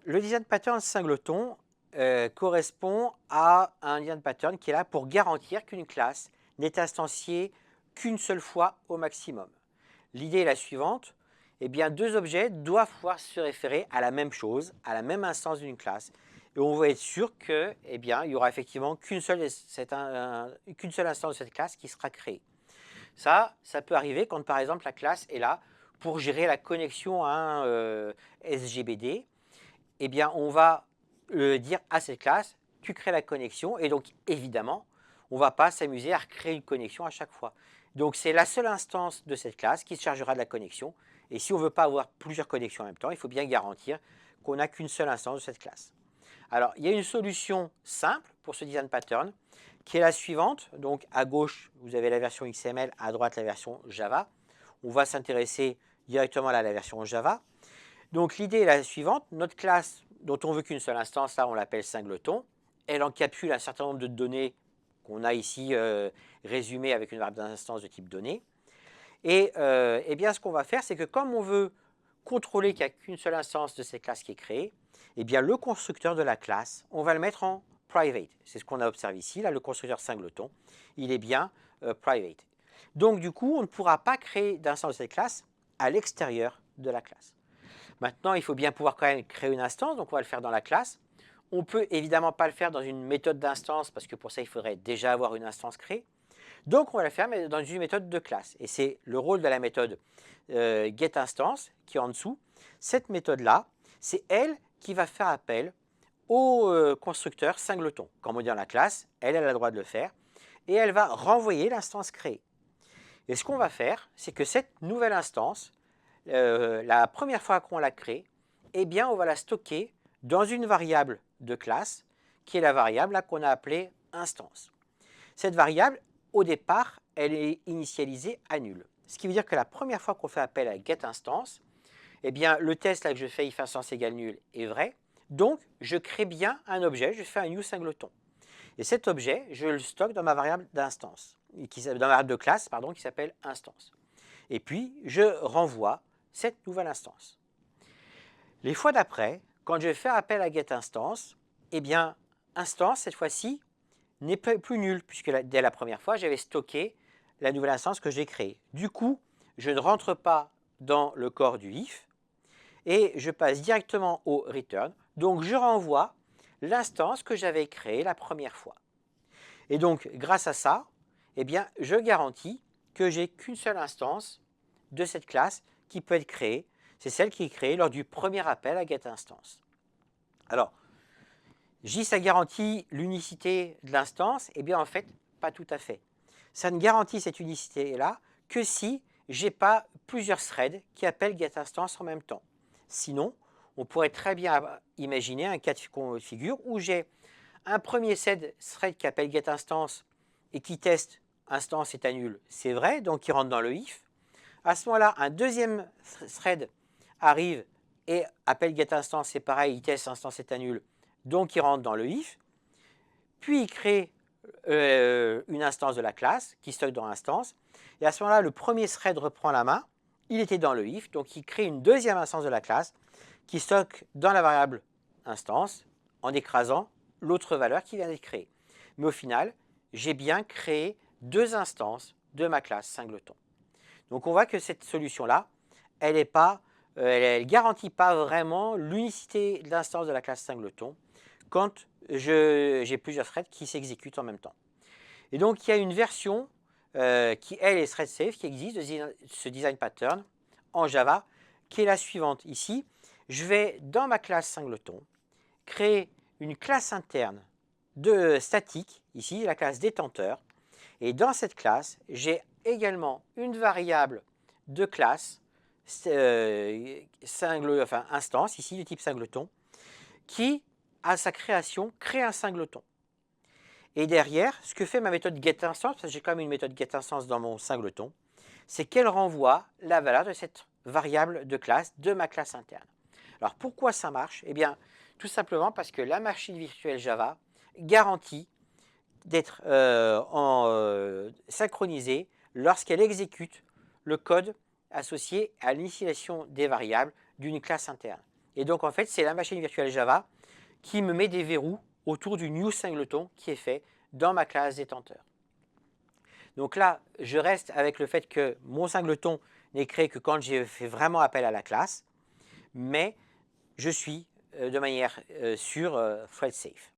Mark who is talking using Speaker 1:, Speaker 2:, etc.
Speaker 1: le design pattern singleton correspond à un design pattern qui est là pour garantir qu'une classe n'est instanciée qu'une seule fois au maximum. L'idée est la suivante, eh bien, deux objets doivent pouvoir se référer à la même chose, à la même instance d'une classe. Et on va être sûr que, eh bien, il y aura effectivement qu'une seule instance de cette classe qui sera créée. Ça peut arriver quand, par exemple, la classe est là pour gérer la connexion à un SGBD. Eh bien, on va dire à cette classe, tu crées la connexion, et donc, évidemment, on ne va pas s'amuser à recréer une connexion à chaque fois. Donc, c'est la seule instance de cette classe qui se chargera de la connexion. Et si on ne veut pas avoir plusieurs connexions en même temps, il faut bien garantir qu'on n'a qu'une seule instance de cette classe. Alors, il y a une solution simple pour ce design pattern qui est la suivante. Donc, à gauche, vous avez la version XML, à droite, la version Java. On va s'intéresser directement à la version Java. Donc, l'idée est la suivante. Notre classe, dont on veut qu'une seule instance, là, on l'appelle singleton. Elle encapsule un certain nombre de données qu'on a ici résumées avec une variable d'instance de type données. Et eh bien, ce qu'on va faire, c'est que comme on veut contrôler qu'il n'y a qu'une seule instance de cette classe qui est créée, eh bien, le constructeur de la classe, on va le mettre en private. C'est ce qu'on a observé ici, là, le constructeur singleton, il est bien private. Donc, du coup, on ne pourra pas créer d'instance de cette classe à l'extérieur de la classe. Maintenant, il faut bien pouvoir quand même créer une instance, donc on va le faire dans la classe. On ne peut évidemment pas le faire dans une méthode d'instance, parce que pour ça, il faudrait déjà avoir une instance créée. Donc, on va le faire mais dans une méthode de classe. Et c'est le rôle de la méthode getInstance qui est en dessous. Cette méthode-là, c'est elle qui va faire appel au constructeur singleton. Comme on dit dans la classe, elle a le droit de le faire. Et elle va renvoyer l'instance créée. Et ce qu'on va faire, c'est que cette nouvelle instance, la première fois qu'on la crée, eh bien, on va la stocker dans une variable de classe, qui est la variable qu'on a appelée instance. Cette variable, au départ, elle est initialisée à nul. Ce qui veut dire que la première fois qu'on fait appel à getInstance, eh bien, le test là que je fais if instance égale nul est vrai. Donc, je crée bien un objet, je fais un new singleton. Et cet objet, je le stocke dans ma variable d'instance, dans ma variable de classe, pardon, qui s'appelle instance. Et puis, je renvoie cette nouvelle instance. Les fois d'après, quand je vais faire appel à getInstance, eh bien, instance, cette fois-ci, n'est plus nul, puisque dès la première fois, j'avais stocké la nouvelle instance que j'ai créée. Du coup, je ne rentre pas dans le corps du if, et je passe directement au return. Donc, je renvoie l'instance que j'avais créée la première fois. Et donc, grâce à ça, eh bien, je garantis que j'ai qu'une seule instance de cette classe qui peut être créée. C'est celle qui est créée lors du premier appel à getInstance. Alors, ça garantit l'unicité de l'instance. Eh bien, en fait, pas tout à fait. Ça ne garantit cette unicité-là que si je n'ai pas plusieurs threads qui appellent getInstance en même temps. Sinon, on pourrait très bien imaginer un cas de figure où j'ai un premier thread qui appelle getInstance et qui teste instance est à nul, c'est vrai, donc il rentre dans le if. À ce moment-là, un deuxième thread arrive et appelle getInstance, c'est pareil, il teste instance est à nul, donc il rentre dans le if. Puis il crée une instance de la classe qui stocke dans l'instance. Et à ce moment-là, le premier thread reprend la main. Il était dans le if, donc il crée une deuxième instance de la classe qui stocke dans la variable instance en écrasant l'autre valeur qui vient d'être créée. Mais au final, j'ai bien créé deux instances de ma classe singleton. Donc on voit que cette solution-là, elle ne garantit pas vraiment l'unicité de l'instance de la classe singleton quand j'ai plusieurs threads qui s'exécutent en même temps. Et donc il y a une version qui, elle, est thread safe, qui existe de ce design pattern en Java, qui est la suivante. Ici, je vais, dans ma classe singleton, créer une classe interne de statique, ici la classe détenteur, et dans cette classe, j'ai également une variable de classe instance, ici du type singleton, qui, à sa création, crée un singleton. Et derrière, ce que fait ma méthode getInstance, parce que j'ai quand même une méthode getInstance dans mon singleton, c'est qu'elle renvoie la valeur de cette variable de classe de ma classe interne. Alors pourquoi ça marche? Eh bien, tout simplement parce que la machine virtuelle Java garantit d'être synchronisée lorsqu'elle exécute le code associé à l'initialisation des variables d'une classe interne. Et donc, en fait, c'est la machine virtuelle Java qui me met des verrous autour du new singleton qui est fait dans ma classe détenteur. Donc là, je reste avec le fait que mon singleton n'est créé que quand j'ai fait vraiment appel à la classe, mais je suis de manière sûre thread safe.